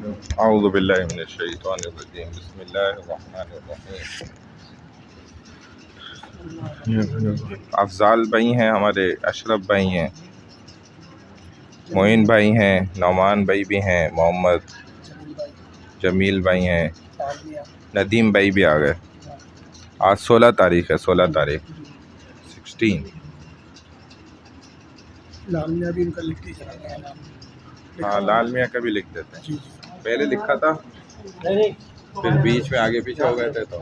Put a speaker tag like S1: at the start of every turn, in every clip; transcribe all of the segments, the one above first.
S1: اعوذ باللہ من الشیطان الرجیم بسم اللہ الرحمن الرحیم۔ افضال بھائی ہیں ہمارے، اشرف بھائی ہیں، معین بھائی ہیں، نعمان بھائی بھی ہیں، محمد جمیل بھائی ہیں، ندیم بھائی بھی آ گئے۔ آج 16 تاریخ ہے، 16 تاریخ 16۔
S2: لال میاں بھی ان کا لکھ دیجیے۔
S1: ہاں لال میاں کا بھی لکھ دیتے ہیں، پہلے لکھا تھا پھر بیچ میں آگے پیچھے ہو گئے تھے تو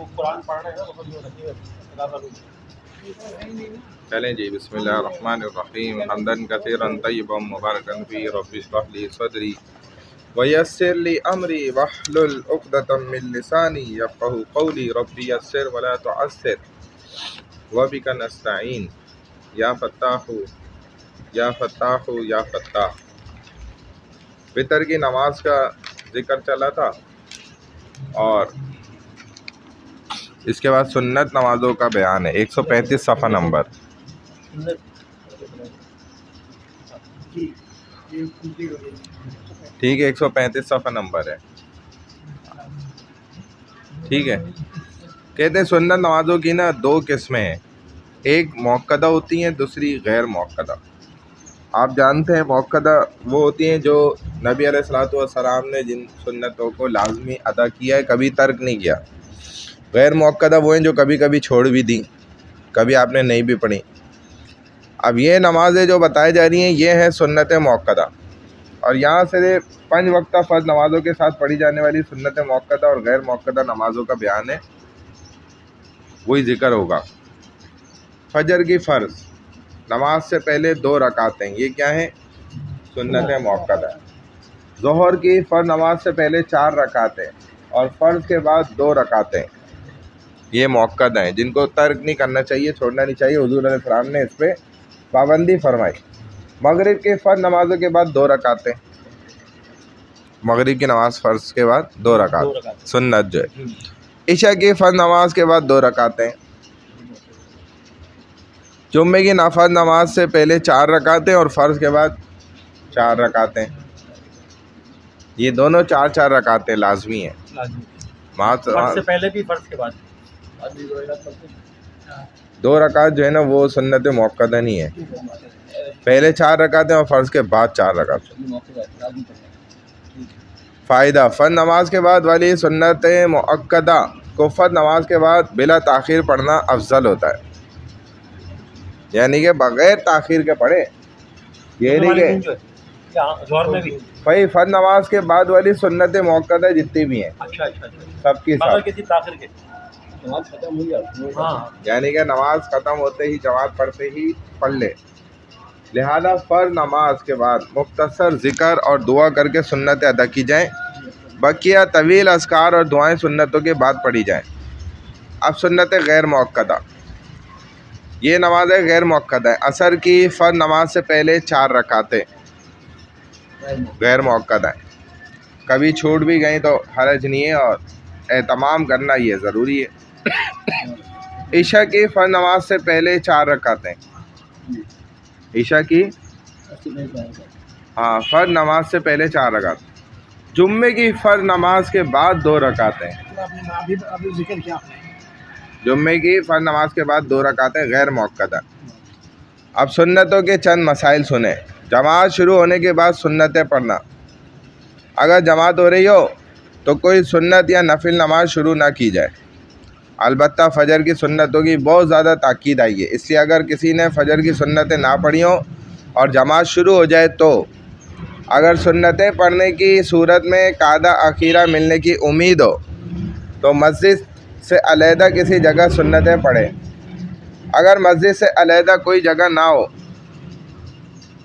S1: چلیں جی۔ بسم اللہ الرحمن الرحیم۔ حمدن کثیرا طیبا مبارکا فی، رب اشرح لی صدری ویسر لی امری واحلل عقدۃ من لسانی یفقهوا قولی، رب یسر ولا تعسر وبک نستعین یا فتاح یا فتاح یا فتاح۔ وتر کی نماز کا ذکر چلا تھا اور اس کے بعد سنت نمازوں کا بیان ہے۔ 135 صفحہ نمبر۔ ٹھیک ہے، 135 صفحہ نمبر ہے، ٹھیک ہے۔ کہتے ہیں سنت نمازوں کی نا دو قسمیں ہیں، ایک موقدہ ہوتی ہیں، دوسری غیر موقدہ۔ آپ جانتے ہیں موقدہ وہ ہوتی ہیں جو نبی علیہ الصلوۃ والسلام نے جن سنتوں کو لازمی ادا کیا ہے، کبھی ترک نہیں کیا۔ غیر موقدہ وہ ہیں جو کبھی کبھی چھوڑ بھی دیں، کبھی آپ نے نہیں بھی پڑھی۔ اب یہ نمازیں جو بتائی جا رہی ہیں یہ ہیں سنت موقدہ، اور یہاں سے 5 وقتہ فرض نمازوں کے ساتھ پڑھی جانے والی سنت موقدہ اور غیر موقدہ نمازوں کا بیان ہے، وہی ذکر ہوگا۔ فجر کی فرض نماز سے پہلے 2 رکعتیں، یہ کیا ہیں؟ سنت موقدہ۔ ظہر کی فرض نماز سے پہلے 4 رکعتیں اور فرض کے بعد 2 رکعتیں، یہ موقدہ ہیں جن کو ترک نہیں کرنا چاہیے، چھوڑنا نہیں چاہیے۔ حضور علیہ السلام نے اس پہ پابندی فرمائی۔ مغرب کی فرض نمازوں کے بعد 2 رکعتیں، مغرب کی نماز فرض کے بعد 2 رکعت سنت جو ہے۔ عشاء کی فرض نماز کے بعد 2 رکعتیں، جمعے کی نفل نماز سے پہلے 4 رکعتیں اور فرض کے بعد 4 رکعتیں، یہ دونوں 4 رکعتیں لازمی ہیں۔
S2: فرض سے پہلے بھی فرض کے بعد
S1: 2 رکعت جو ہے نا وہ سنت موقدہ نہیں ہے، پہلے 4 رکعتیں اور فرض کے بعد 4 رکعتیں۔ فائدہ، فرض نماز کے بعد والی سنت مؤکدہ کو فرض نماز کے بعد بلا تاخیر پڑھنا افضل ہوتا ہے، یعنی کہ بغیر تاخیر کے پڑھے، یہ نہیں کہ بھائی فرض نماز کے بعد والی سنت موقدہ جتنی بھی ہیں سب کی سب، یعنی کہ نماز ختم ہوتے ہی جماعت پڑھتے ہی پڑھ لے۔ لہذا فرض نماز کے بعد مختصر ذکر اور دعا کر کے سنتیں ادا کی جائیں، بقیہ طویل اذکار اور دعائیں سنتوں کے بعد پڑھی جائیں۔ اب سنت غیر موقدہ، یہ نمازیں غیر موقدہ ہیں۔ عصر کی فرض نماز سے پہلے 4 رکعتیں غیر موقدہ ہیں، کبھی چھوٹ بھی گئیں تو حرج نہیں ہے اور اہتمام کرنا یہ ضروری ہے۔ عشاء کی فرض نماز سے پہلے 4 رکعتیں، عشاء کی فرض نماز سے پہلے 4 رکعتیں، جمعے کی فرض نماز کے بعد 2 رکعتیں، جمعے کی فرض نماز کے بعد 2 رکعتیں غیر موقدہ۔ اب سنتوں کے چند مسائل سنیں۔ جماعت شروع ہونے کے بعد سنتیں پڑھنا، اگر جماعت ہو رہی ہو تو کوئی سنت یا نفل نماز شروع نہ کی جائے۔ البتہ فجر کی سنتوں کی بہت زیادہ تاکید آئی ہے، اس لیے اگر کسی نے فجر کی سنتیں نہ پڑھی ہوں اور جماعت شروع ہو جائے تو اگر سنتیں پڑھنے کی صورت میں قعدہ اخیرہ ملنے کی امید ہو تو مسجد سے علیحدہ کسی جگہ سنتیں پڑھے۔ اگر مسجد سے علیحدہ کوئی جگہ نہ ہو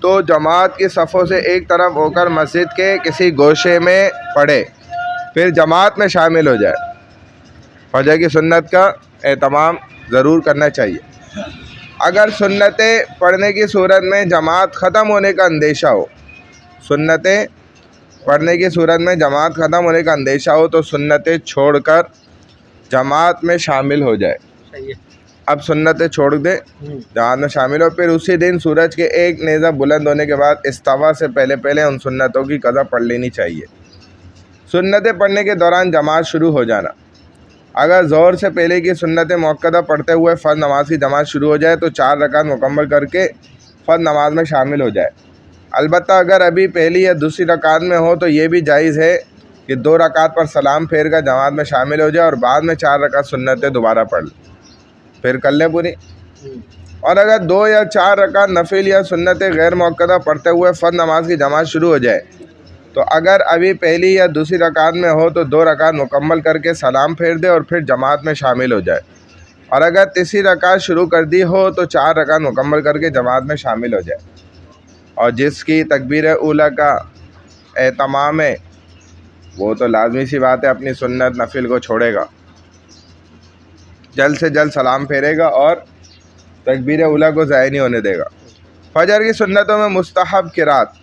S1: تو جماعت کی صفوں سے ایک طرف ہو کر مسجد کے کسی گوشے میں پڑھے، پھر جماعت میں شامل ہو جائے۔ فجر کی سنت کا اہتمام ضرور کرنا چاہیے۔ اگر سنتیں پڑھنے کی صورت میں جماعت ختم ہونے کا اندیشہ ہو، سنتیں پڑھنے کی صورت میں جماعت ختم ہونے کا اندیشہ ہو تو سنتیں چھوڑ کر جماعت میں شامل ہو جائے۔ اب سنتیں چھوڑ دے، جماعت میں شامل ہو، پھر اسی دن سورج کے ایک نیزہ بلند ہونے کے بعد استوا سے پہلے ان سنتوں کی قضا پڑھ لینی چاہیے۔ سنتیں پڑھنے کے دوران جماعت شروع ہو جانا. اگر ظہر سے پہلے کی سنت مؤکدہ پڑھتے ہوئے فرض نماز کی جماعت شروع ہو جائے تو 4 رکعت مکمل کر کے فرض نماز میں شامل ہو جائے. البتہ اگر ابھی پہلی یا دوسری رکعت میں ہو تو یہ بھی جائز ہے کہ 2 رکعت پر سلام پھیر کر جماعت میں شامل ہو جائے اور بعد میں 4 رکعت سنتیں دوبارہ پڑھ لے، پھر کر لیں پوری. اور اگر 2 یا 4 رکعت نفل یا سنتیں غیر مؤکدہ پڑھتے ہوئے فرض نماز کی جماعت شروع ہو جائے تو اگر ابھی پہلی یا دوسری رکعت میں ہو تو 2 رکعت مکمل کر کے سلام پھیر دے اور پھر جماعت میں شامل ہو جائے. اور اگر تیسری رکعت شروع کر دی ہو تو 4 رکعت مکمل کر کے جماعت میں شامل ہو جائے. اور جس کی تکبیر اولیٰ کا اہتمام ہے وہ تو لازمی سی بات ہے اپنی سنت نفل کو چھوڑے گا، جلد سے جلد سلام پھیرے گا اور تکبیر اولیٰ کو ضائع نہیں ہونے دے گا. فجر کی سنتوں میں مستحب قرات.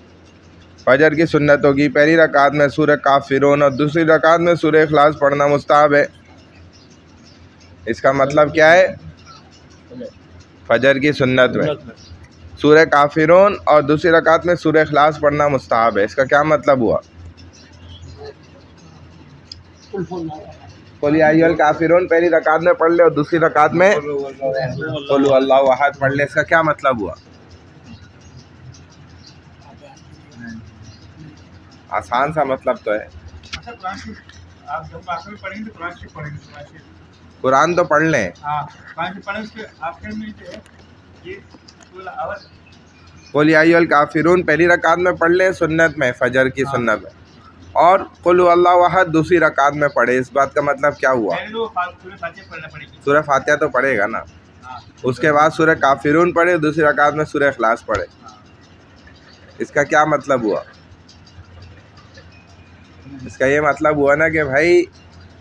S1: فجر کی سنتوں کی پہلی رکعت میں سورہ کافرون اور دوسری رکعت میں سورہ اخلاص پڑھنا مستحب ہے. اس کا مطلب کیا ہے؟ فجر کی سنت میں سورہ کافرون اور دوسری رکعت میں سورہ اخلاص پڑھنا مستحب ہے. اس کا کیا مطلب ہوا؟ قل یا ایھا الکافرون پہلی رکعت میں پڑھ لے اور دوسری رکعت میں قل هو اللہ احد پڑھ لے. اس کا کیا مطلب ہوا؟ آسان سا مطلب تو ہے. قرآن تو پڑھ لیں. قل یا ایھا الکافرون پہلی رکعت میں پڑھ لیں سنت میں، فجر کی سنت میں، اور قل هو اللہ احد دوسری رکعت میں پڑھے. اس بات کا مطلب کیا ہوا؟ سورہ فاتحہ تو پڑھے گا نا، اس کے بعد سورہ کافرون پڑھے، دوسری رکعت میں سورہ اخلاص پڑھے. اس کا کیا مطلب ہوا؟ اس کا یہ مطلب ہوا نا کہ بھائی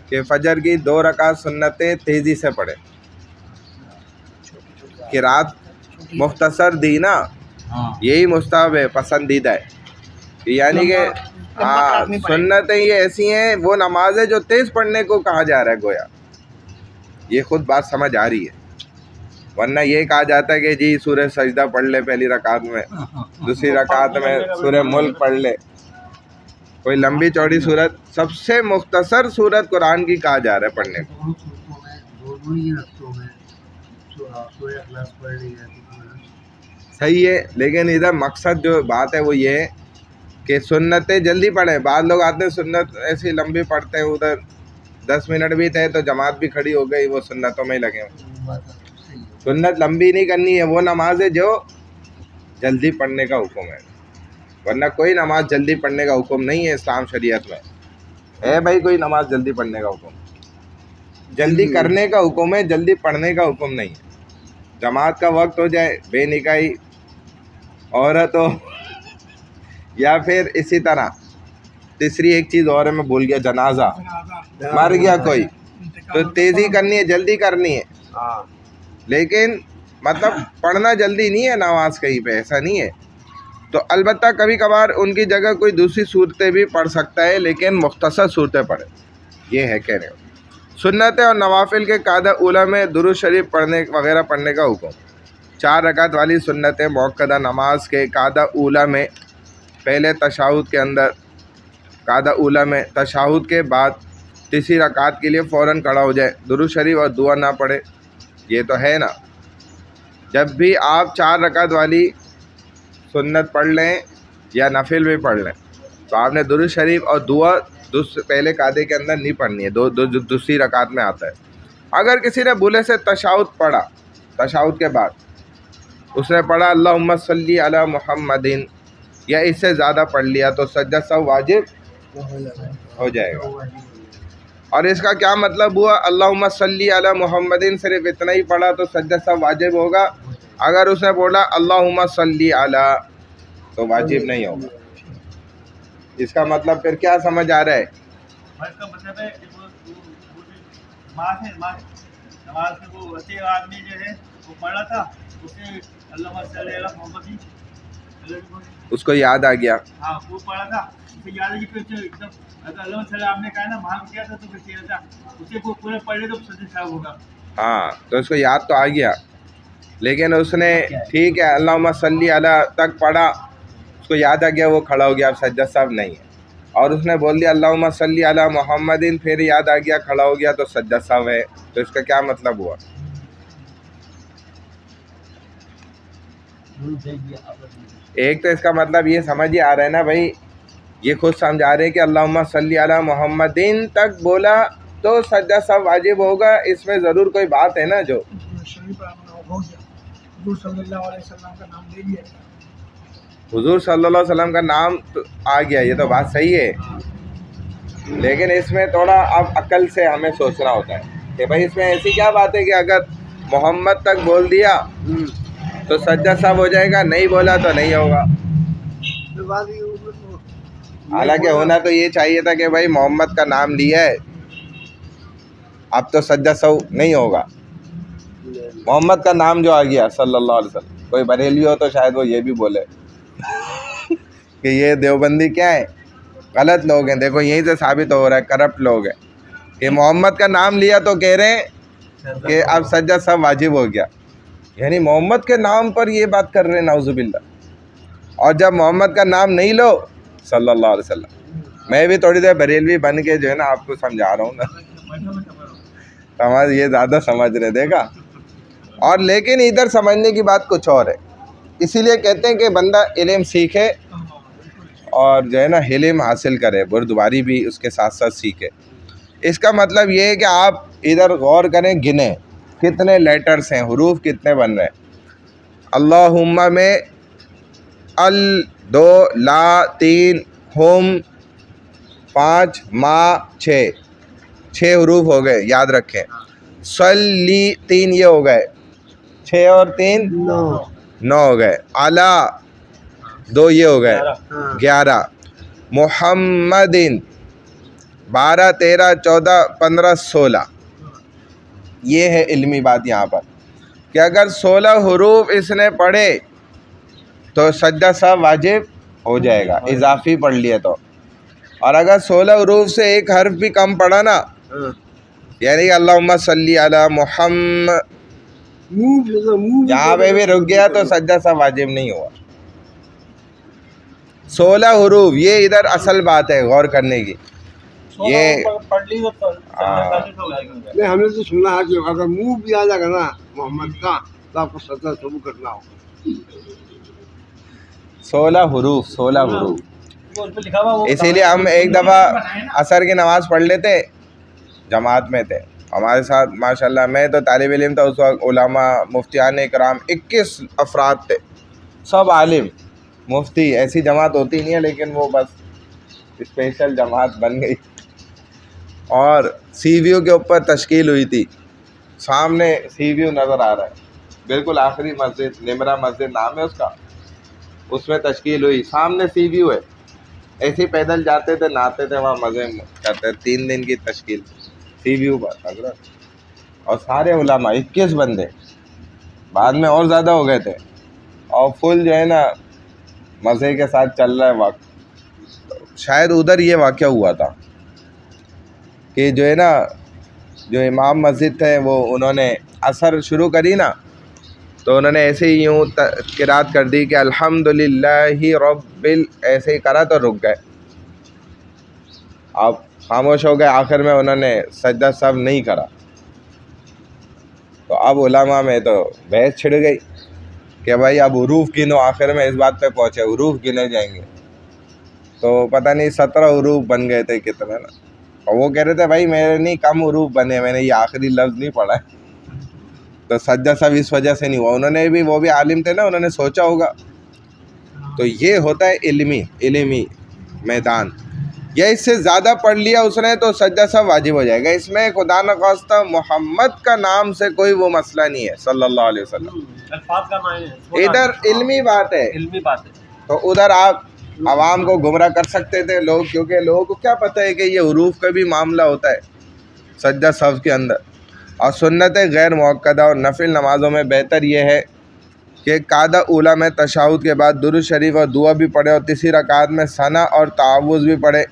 S1: کہ فجر کی 2 رکعت سنتیں تیزی سے پڑھے. قرات مختصر دی نا، یہی مستحب ہے، پسندیدہ ہے. یعنی کہ ہاں سنتیں یہ ایسی ہیں، وہ نمازیں جو تیز پڑھنے کو کہا جا رہا ہے. گویا یہ خود بات سمجھ آ رہی ہے، ورنہ یہ کہا جاتا ہے کہ جی سورہ سجدہ پڑھ لے پہلی رکعت میں، دوسری رکعت میں سورہ ملک پڑھ لے. کوئی لمبی چوڑی صورت، سب سے مختصر صورت قرآن کی کہا جا رہا ہے پڑھنے کو. صحیح ہے، لیکن ادھر مقصد جو بات ہے وہ یہ ہے کہ سنتیں جلدی پڑھیں. بعض لوگ آتے ہیں سنت ایسی لمبی پڑھتے ہیں، ادھر 10 منٹ بھی تھے تو جماعت بھی کھڑی ہو گئی، وہ سنتوں میں ہی لگے ہوئے. سنت لمبی نہیں کرنی ہے، وہ نماز ہے جو جلدی پڑھنے کا حکم ہے، ورنہ کوئی نماز جلدی پڑھنے کا حکم نہیں ہے اسلام شریعت میں. ہے بھائی کوئی نماز جلدی پڑھنے کا حکم؟ جلدی کرنے کا حکم ہے، جلدی پڑھنے کا حکم نہیں ہے. جماعت کا وقت ہو جائے، بے نکاحی عورت ہو، یا پھر اسی طرح تیسری ایک چیز اور ہے میں بھول گیا، جنازہ مر گیا کوئی، تو تیزی کرنی ہے، جلدی کرنی ہے. لیکن مطلب پڑھنا جلدی نہیں ہے نماز کہیں پہ، ایسا نہیں ہے. تو البتہ کبھی کبھار ان کی جگہ کوئی دوسری صورتیں بھی پڑھ سکتا ہے، لیکن مختصر صورتیں پڑھے. یہ ہے کہہ رہے ہو. سنتیں اور نوافل کے قاعدہ اولیٰ میں درود شریف پڑھنے وغیرہ پڑھنے کا حکم. 4 رکعت والی سنتیں مؤکدہ نماز کے قاعدہ اولیٰ میں پہلے تشہد کے اندر، قاعدہ اولیٰ میں تشہد کے بعد تیسری رکعت کے لیے فوراً کھڑا ہو جائے، درود شریف اور دعا نہ پڑھے. یہ تو ہے نا، جب بھی آپ 4 رکعت والی سنت پڑھ لیں یا نفل بھی پڑھ لیں تو آپ نے درود شریف اور دعا پہلے قاعدے کے اندر نہیں پڑھنی ہے، دوسری رکعت میں آتا ہے. اگر کسی نے بھولے سے تشہد پڑھا، تشہد کے بعد اس نے پڑھا اللہم صلی علی محمدin یا اس سے زیادہ پڑھ لیا تو سجدہ سہو واجب ہو جائے گا. اور اس کا کیا مطلب ہوا؟ اللہم صلی علی محمدin صرف اتنا ہی پڑھا تو سجدہ سہو واجب ہوگا. اگر اس نے بولا اللہم صلی علی تو واجب نہیں ہوگا. اس کا مطلب پھر کیا سمجھ آ رہا ہے؟
S2: اس کا مطلب ہے کہ نماز میں وہ وسیع آدمی جو ہے وہ پڑھا تھا، اسے اللہم صلی علی محمد
S1: اس کو یاد آ گیا.
S2: ہاں وہ پڑھا تھا، اسے یاد ہے کہ پھر ایک دم اگر اللہم صلی آپ نے کہا نا مان کیا تھا تو پھر کیا تھا اسے وہ پورے پڑھ لے تو سجدہ صاحب ہوگا.
S1: ہاں تو اس کو یاد تو آ گیا، لیکن اس نے ٹھیک ہے اللہم صلی علی تک پڑھا، اس کو یاد آ گیا، وہ کھڑا ہو گیا، اب سجدہ صاحب نہیں ہے. اور اس نے بول دیا اللہم صلی علی محمدin، پھر یاد آ گیا کھڑا ہو گیا تو سجدہ سہو ہے، تو اس کا کیا مطلب ہوا؟ ایک تو اس کا مطلب یہ سمجھ ہی آ رہا ہے نا بھائی، یہ خود سمجھا رہے ہیں کہ اللہم صلی علی محمدin تک بولا تو سجدہ سہو واجب ہوگا، اس میں ضرور کوئی بات ہے نا جو حضور صلی اللہ علیہ وسلم کا نام آ گیا، یہ تو بات صحیح ہے، لیکن اس میں تھوڑا اب عقل سے ہمیں سوچنا ہوتا ہے کہ بھائی اس میں ایسی کیا بات ہے کہ اگر محمد تک بول دیا تو سجدہ سہو ہو جائے گا، نہیں بولا تو نہیں ہوگا۔ حالانکہ ہونا تو یہ چاہیے تھا کہ بھائی محمد کا نام لیا ہے، اب تو سجدہ سہو نہیں ہوگا۔ محمد کا نام جو آ گیا صلی اللہ علیہ وسلم، کوئی بریلوی ہو تو شاید وہ یہ بھی بولے کہ یہ دیوبندی کیا ہے، غلط لوگ ہیں، دیکھو یہیں سے ثابت ہو رہا ہے کرپٹ لوگ ہیں کہ محمد کا نام لیا تو کہہ رہے ہیں کہ اب سجدہ سہو واجب ہو گیا، یعنی محمد کے نام پر یہ بات کر رہے ہیں نعوذ باللہ۔ اور جب محمد کا نام نہیں لو صلی اللہ علیہ وسلم، میں بھی تھوڑی دیر بریلوی بن کے جو ہے نا آپ کو سمجھا رہا ہوں نا، ہمارے یہ زیادہ سمجھ رہے، دیکھا۔ اور لیکن ادھر سمجھنے کی بات کچھ اور ہے، اسی لیے کہتے ہیں کہ بندہ علم سیکھے اور جو ہے نا علم حاصل کرے، بردباری بھی اس کے ساتھ ساتھ سیکھے۔ اس کا مطلب یہ ہے کہ آپ ادھر غور کریں، گنیں کتنے لیٹرز ہیں، حروف کتنے بن رہے ہیں۔ اللہم میں ال 2 لا 3 ہم 5 ما 6 حروف ہو گئے، یاد رکھیں۔ صلی 3 یہ ہو گئے، 6 اور 3 9 ہو گئے۔ علی 2 یہ ہو گئے 11۔ محمدin 12 13 14 15 16۔ یہ ہے علمی بات یہاں پر کہ اگر 16 حروف اس نے پڑھے تو سجدہ سہو واجب ہو جائے گا، اضافی پڑھ لیے تو۔ اور اگر 16 حروف سے ایک حرف بھی کم پڑھا نا، یعنی اللہم صلی علی محمد یہاں پہ بھی رک گیا تو سجدہ سہو واجب نہیں ہوا۔ 16 حروف، یہ ادھر اصل بات ہے غور کرنے کی۔ یہ
S3: ہم نے تو سنا ہے کہ اگر منہ بھی آ جائے گا نا محمد کا تو آپ کو سجدہ سہو کرنا ہوگا۔
S1: 16 حروف، اسی لیے ہم ایک دفعہ عصر کی نماز پڑھ لیتے، جماعت میں تھے ہمارے ساتھ ماشاءاللہ، میں تو طالب علم تھا اس وقت، علماء مفتیان اکرام 21 افراد تھے، سب عالم مفتی، ایسی جماعت ہوتی نہیں ہے لیکن وہ بس اسپیشل جماعت بن گئی۔ اور سی ویو کے اوپر تشکیل ہوئی تھی، سامنے سی ویو نظر آ رہا ہے، بالکل آخری مسجد نمرہ مسجد نام ہے اس کا، اس میں تشکیل ہوئی، سامنے سی ویو ہے، ایسے ہی پیدل جاتے تھے، نہاتے تھے وہاں، مزے کرتے، 3 دن کی تشکیل سی ویو پر حضرت، اور سارے علماء 21 بندے، بعد میں اور زیادہ ہو گئے تھے، اور فل جو ہے نا مزے کے ساتھ چل رہا ہے وقت۔ شاید ادھر یہ واقعہ ہوا تھا کہ جو ہے نا جو امام مسجد تھے وہ انہوں نے عصر شروع کری نا، تو انہوں نے ایسے ہی یوں قرات کر دی کہ الحمدللہ ایسے ہی کرا تو رک گئے، آپ خاموش ہو گئے، آخر میں انہوں نے سجدہ سہو نہیں کرا، تو اب علماء میں تو بحث چھڑ گئی کہ بھائی اب حروف گنو، آخر میں اس بات پہ پہنچے حروف گنے جائیں گے، تو پتہ نہیں 17 حروف بن گئے تھے کتنے نا، اور وہ کہہ رہے تھے بھائی میرے نہیں کم حروف بنے، میں نے یہ آخری لفظ نہیں پڑھا ہے، تو سجدہ سہو اس وجہ سے نہیں ہوا۔ انہوں نے بھی، وہ بھی عالم تھے نا، انہوں نے سوچا ہوگا۔ تو یہ ہوتا ہے علمی میدان، یا اس سے زیادہ پڑھ لیا اس نے تو سجدہ سہو واجب ہو جائے گا۔ اس میں خدا نخواستہ محمد کا نام سے کوئی وہ مسئلہ نہیں ہے صلی اللہ علیہ وسلم،
S2: الفاظ کا معنی
S1: ادھر علمی بات ہے،
S2: علمی بات ہے۔
S1: تو ادھر آپ عوام کو گمراہ کر سکتے تھے لوگ، کیونکہ لوگوں کو کیا پتہ ہے کہ یہ حروف کا بھی معاملہ ہوتا ہے سجدہ سہو کے اندر۔ اور سنت غیر مؤکدہ اور نفل نمازوں میں بہتر یہ ہے کہ قاعدہ اولیٰ میں تشہد کے بعد درود شریف اور دعا بھی پڑھے، اور تیسری رکعت میں ثنا اور تعوذ بھی پڑھے۔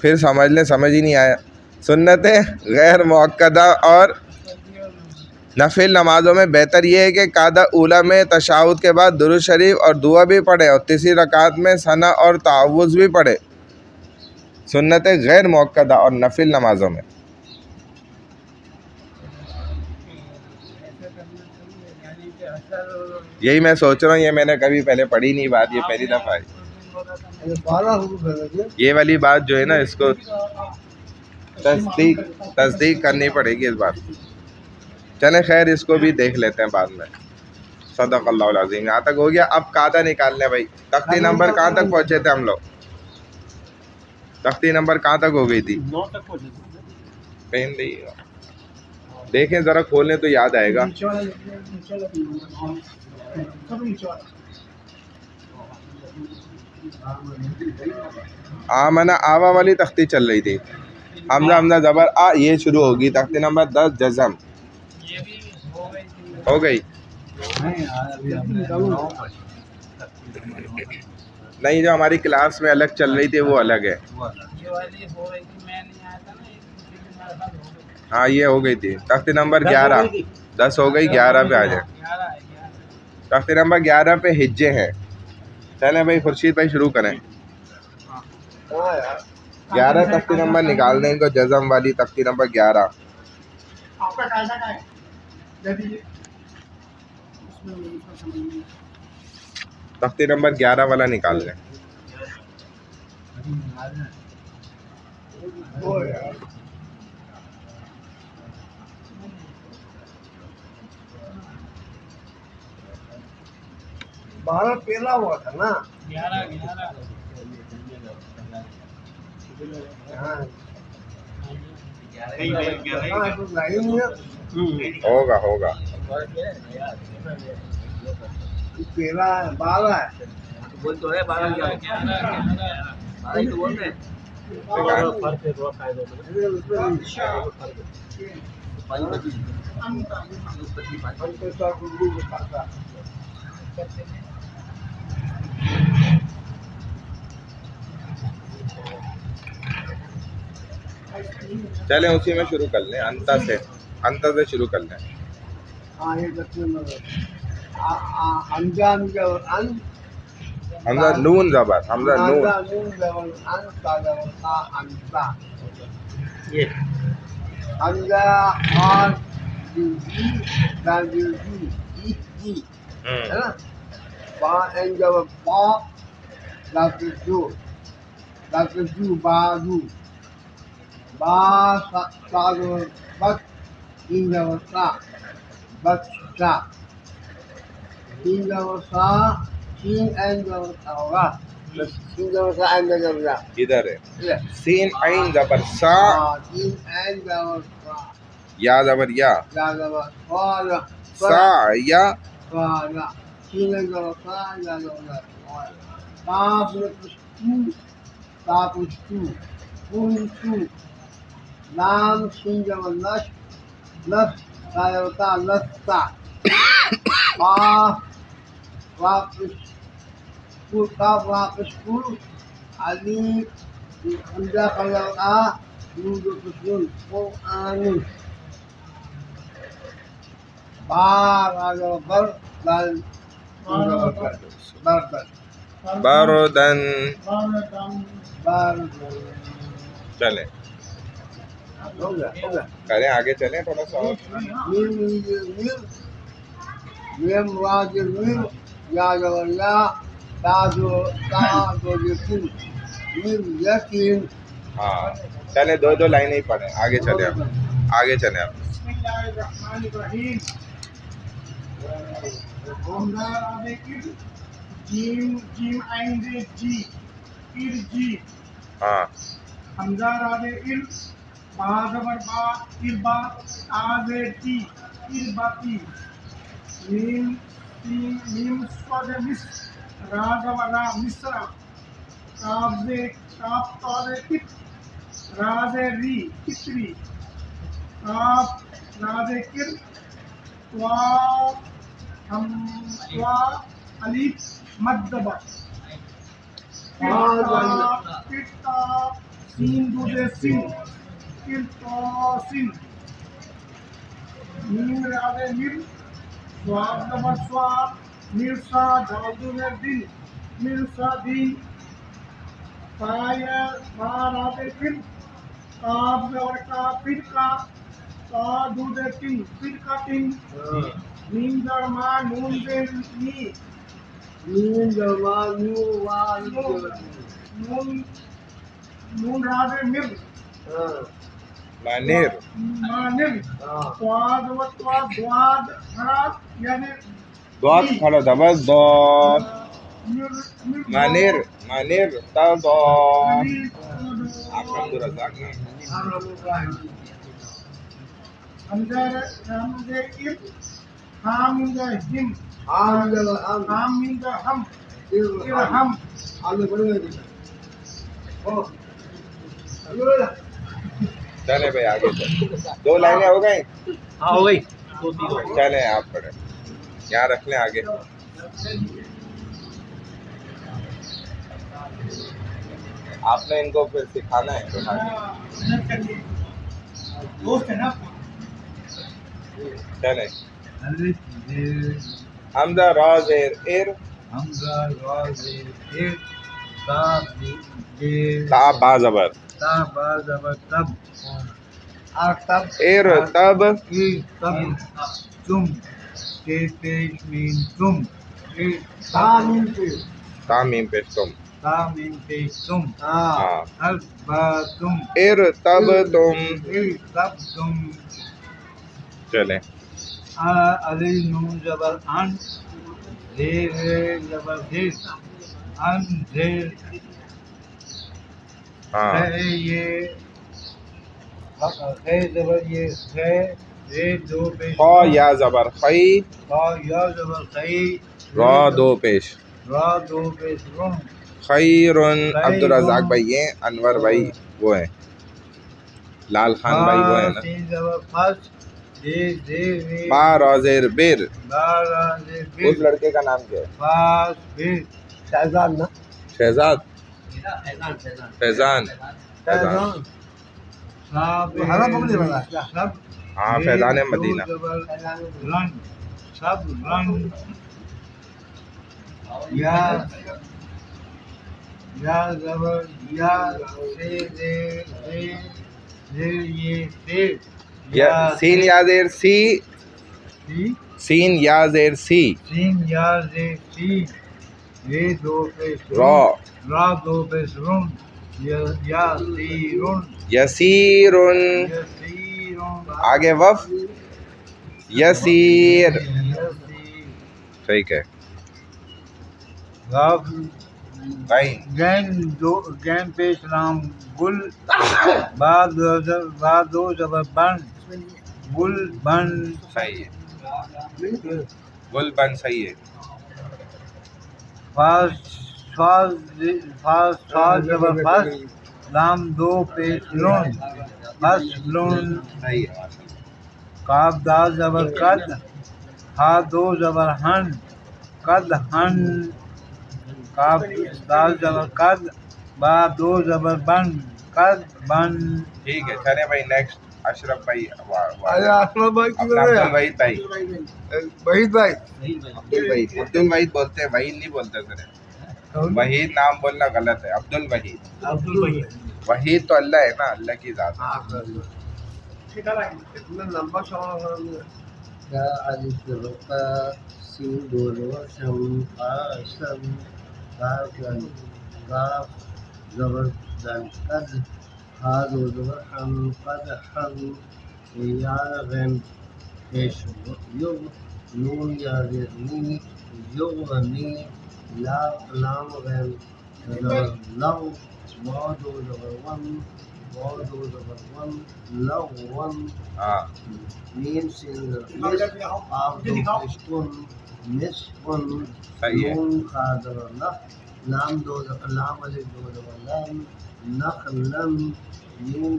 S1: پھر سمجھ لیں، سمجھ ہی نہیں آیا۔ سنت غیر مؤکدہ اور نفل نمازوں میں بہتر یہ ہے کہ قاعدہ اولیٰ میں تشہد کے بعد درود شریف اور دعا بھی پڑھے، اور تیسری رکعت میں ثنا اور تعوذ بھی پڑھے۔ سنت غیر موقدہ اور نفل نمازوں میں. یہی میں سوچ رہا ہوں, یہ میں نے کبھی پہلے پڑھی نہیں بات, یہ پہلی دفعہ ہے. یہ والی بات جو ہے نا, اس کو تصدیق کرنی پڑے گی اس بات. چلیں خیر, اس کو بھی دیکھ لیتے ہیں بعد میں. صدق اللہ العظیم. یہاں تک ہو گیا. اب قاعدہ نکال لیں بھائی. تختی نمبر کہاں تک پہنچے تھے ہم لوگ؟ تختی نمبر کہاں تک ہو گئی تھی؟
S2: 9 تک پہنچے.
S1: پہن لی, دیکھیں ذرا کھولیں تو یاد آئے گا. آمنہ آوا والی تختی چل رہی تھی. حمزہ حمزہ زبر آ, یہ شروع ہوگی. تختی نمبر 10 جزم ہو گئی. نہیں, جو ہماری کلاس میں الگ چل رہی تھی وہ الگ ہے. ہاں یہ ہو گئی تھی. تختی نمبر 11 10 ہو گئی, 11 پہ آ جائیں. تختی نمبر 11 پہ ہجے ہیں. چلیں بھائی خورشید بھائی شروع کریں. 11 تختی نمبر نکال دیں کو, جزم والی تختی نمبر 11.
S2: آپ کا قاعدہ کیا ہے؟ دے دیجیے.
S1: تختی نمبر 11 والا نکال لیں.
S3: بارہ پہلا ہوا تھا نا.
S2: 11
S1: ہوگا ہوگا.
S3: پہلا ہے, 12 ہے.
S2: بول تو ہے 12 ہی تو بولتے ہیں.
S1: چلیں اسی میں شروع کر لیں. انتا سے شروع کر لیں.
S3: ہاں یہ
S1: حمزہ نون زبر, حمزہ نون. ادھر ہے. سین عین زبر سا, یا زبر یا, سا یا,
S3: لام سین جمع لش لف سایوتا لستا واپس واپس کل علی حمزہ خلوتا نور کسل قرآن بار آگا بر دل بردن
S1: بردن.
S3: بردن.
S1: چلیں
S3: ہو گیا ہو گیا.
S1: کریں آگے چلیں تھوڑا سا اور.
S3: میم راج میر یا یا تاجو یقین میر یقین.
S1: ہاں چلیں, دو لائنیں ہی پڑھیں. آگے چلیں آپ, آگے چلیں آپ.
S2: بسم اللہ الرحمن الرحیم. جیم جیم عین جی ار جی.
S1: ہاں
S2: حمزہ راز ار, با زبر با اربا, آز تی ارباتی. میم سین میم صاد مس, را زبر را مصرا. کاف زے کاف طا کت, را زے ری کتری. کاف را زے کر, توا الف مد زبر. کتا سین دودے سن کرتاسن. میم راز مر, سواد زبر سواد, مرسا دال دودے دن مرسا دین. فایا فاراد فر کاف زبر کا پھر کا دود تن پھر کا تن میم زبر ما نون زیر نی
S3: نون جمع نو وال
S2: نون نون راد مر
S1: منیر
S2: مانر تواد و تواد دواد خراب یعنی
S1: دوات کھڑا دبل دوت منیر منیر تا دوت اکرم عبدالرزاق نے
S2: حمزہ حمزہ اب حامزہ ہم حامزہ ہم ارحم
S1: چلے بھائی آگے چل 2 لائنیں ہو گئی
S4: ہاں ہو گئی
S1: چلیں آپ پڑھیں یہاں رکھ لیں آگے آپ نے ان کو پھر سکھانا ہے
S2: دوست ہے نا
S1: چلیں
S4: الف زیر
S1: حمزہ را زیر ار
S4: حمزہ را زیر ار تا زیر
S1: تا با زبر
S4: تا با زبر تب
S1: ار تب
S4: تب تم تے پیش میم تم
S1: تا میم پیش تم
S4: تا میم پیش تم
S1: ہاں
S4: الف با تم
S1: ار تب تم
S4: تب تم
S1: چلیں
S4: علی نون زبر ان زیر زبر زیر ان زیر
S1: ہاں
S4: یہ خے زبر یہ خے زیر 2 پیش
S1: خا یا زبر خی
S4: خا یا زبر خی
S1: را 2 پیش
S4: را 2 پیش رن
S1: خیرن عبدالرزاق بھائی یہ انور بھائی وہ ہیں لال خان بھائی وہ ہیں نا
S4: سین زبر فس زیر زیر
S1: با را زیر بر
S4: بارا زیر
S1: اس لڑکے کا نام کیا ہے
S4: فاس بیر
S3: شہزاد نا
S1: شہزاد فیضان
S3: حرام پکڑی والا
S4: سب
S1: ہاں فیضان مدینہ
S4: رن سب رن یا زبر یا سے زیر یہ سے
S1: سین یا زیر سی سین یا زیر سی
S4: سین یا زیر سی یہ 2 پیش
S1: را
S4: را 2 پیش رن یا سیرن
S1: یسیرن
S4: یسیرن
S1: آگے وف یسیر ٹھیک ہے
S4: غاف
S1: غین
S4: گین پیش نام گل بعد 2 زبر بن گل بن
S1: صحیح ہے گل بن صحیح ہے
S4: فاس زبر فس لام 2 پیش لون فس لون
S1: صحیح ہے
S4: کاف دال زبر قد ہا 2 زبر ہن قد ہن کاف دال زبر قد با 2 زبر بن قد بن
S1: ٹھیک ہے چلے بھائی نیکسٹ اشرف بھائی
S3: اشرف بھائی کی
S1: اپنا عبد الوحید بھائی
S3: وحید بھائی
S1: عبد الوحید بولتے ہیں وحید نہیں بولتے سر وحید نام بولنا غلط ہے عبد الوحید وحید تو اللہ ہے نا اللہ کی ذات ہے
S3: اتنا لمبا سوال
S5: کا الف رقا سین دول وشم قاسم قاقن قاف زبر دن قد ہاد و زبر ہم قد ہم یا غم پیش یغ نون یا نی یغنی لام غم زبر لغ واد و زبر ون واد و زبر ون لغ ون
S1: ہاں
S5: میم سین نصف آف دو پشتون نصفن
S1: صحیح ہے
S5: نون خادر نف لام 2 زبر لام علیف 2 زبر لام نخلم میم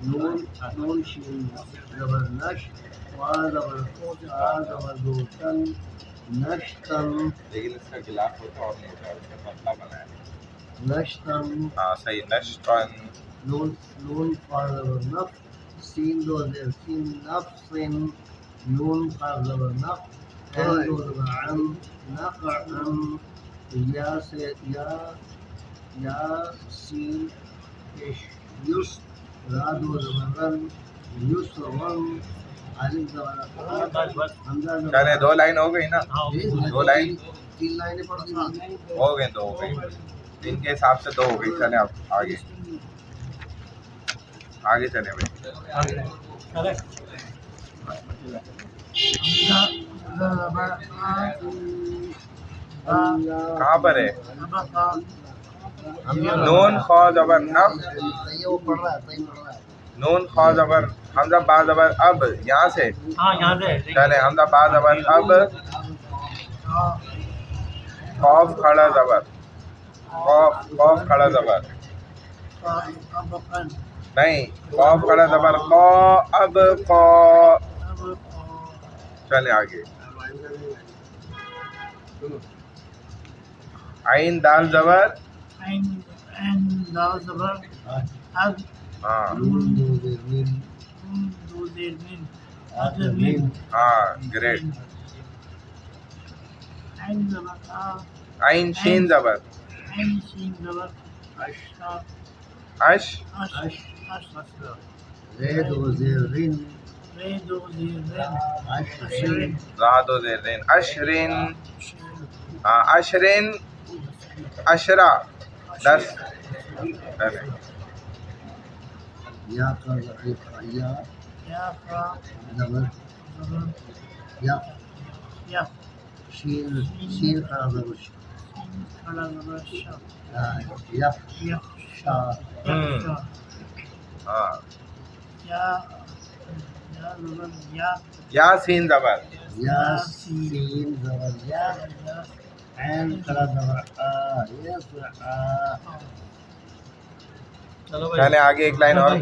S5: نون شین زبر نش وا زبر آ زبر 2 تن نشتن
S1: لیکن اس کا گلاف ہوتا اور نہیں ہوتا اس کا پتلا بنایا
S5: نشتن
S1: ہاں صحیح نشتن
S5: نون فا زبر نف سین 2 زیر سین نفسن نون فا زبر نف عین 2 زبر عن نقعن یا سے یا یا سین پیش یس را دو زبر رن یس ون الف زبر حمزہ زبر
S1: چلے 2 لائن ہو گئی نا، 2 لائن
S5: 3 لائنیں پڑھ دی
S1: ہو گئی، 2 ہو گئی، ان کے حساب سے 2 ہو گئی. چلیں اب آگے آگے چلیں بھائی. کہاں پر ہے؟ نون خا زبر اب،
S5: وہ پڑھ رہا ہے صحیح پڑھ رہا ہے
S1: نون خا زبر حمزہ با زبر اب، یہاں سے چلے حمزہ با زبر اب، قاف کھڑا زبر، قاف کھڑا زبر نہیں، قاف کھڑا زبر قا اب قا. چلے آگے. عین دال زبر ہاں
S5: نون دو زیر مین
S1: ہاں گریٹ. عین شین زبر اش
S5: رے دو زیر رن اشرین
S1: را 2 زیر رین اشرین. ہاں اشرین اشرا 10.
S5: یا کا یا زبر یا شین کا زبر یا شا
S1: ہاں یا سین زبر
S5: یا سین زبر یا عین کا زبر آ یس آ
S1: چلیں آگے ایک لائن اور،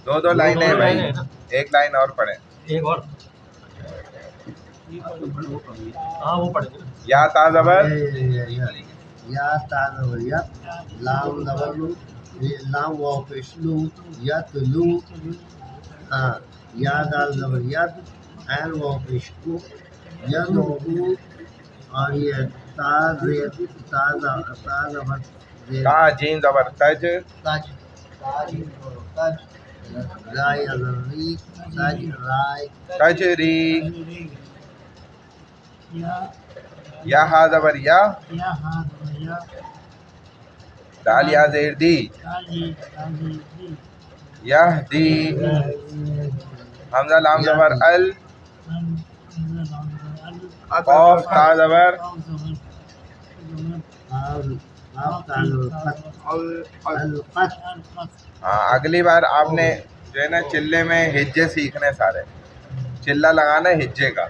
S1: 2 لائنیں بھائی، ایک لائن اور پڑھیں. یا تا زبر
S5: یا تا زبر یا لام زبر لو لام واو پیش لو یا تلو ہاں یا دال زبر ید عین واو پیش کو یا دو اور یہ تا زیر تا زبر زیر
S1: تا جین زبر تج
S5: تج تج رائے ری تج رائے
S1: تجری. یا ہا زبر یا دال یا زیر دی یہدی. حمزہ لام زبر ال، قاف تا زبر ہاں. اگلی بار آپ نے جو ہے نا چلے میں ہجے سیکھنے سارے، چلا لگانا ہے ہجے کا.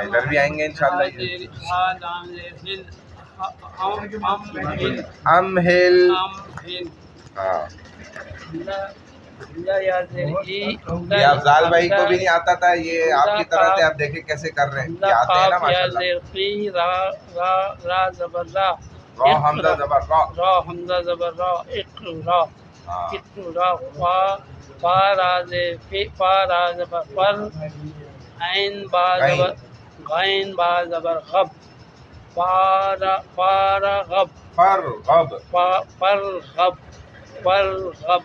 S1: ادھر بھی آئیں گے انشاءاللہ. امہل ہاں. یہ افضال بھائی کو بھی نہیں آتا تھا، یہ آپ کی طرح تھے. آپ دیکھیں کیسے کر رہے ہیں، یہ آتے ہیں نا ماشاءاللہ. را حمزہ زبر را ہاں.
S6: عین با زبر غب فارغب
S1: فرغب
S6: فرغب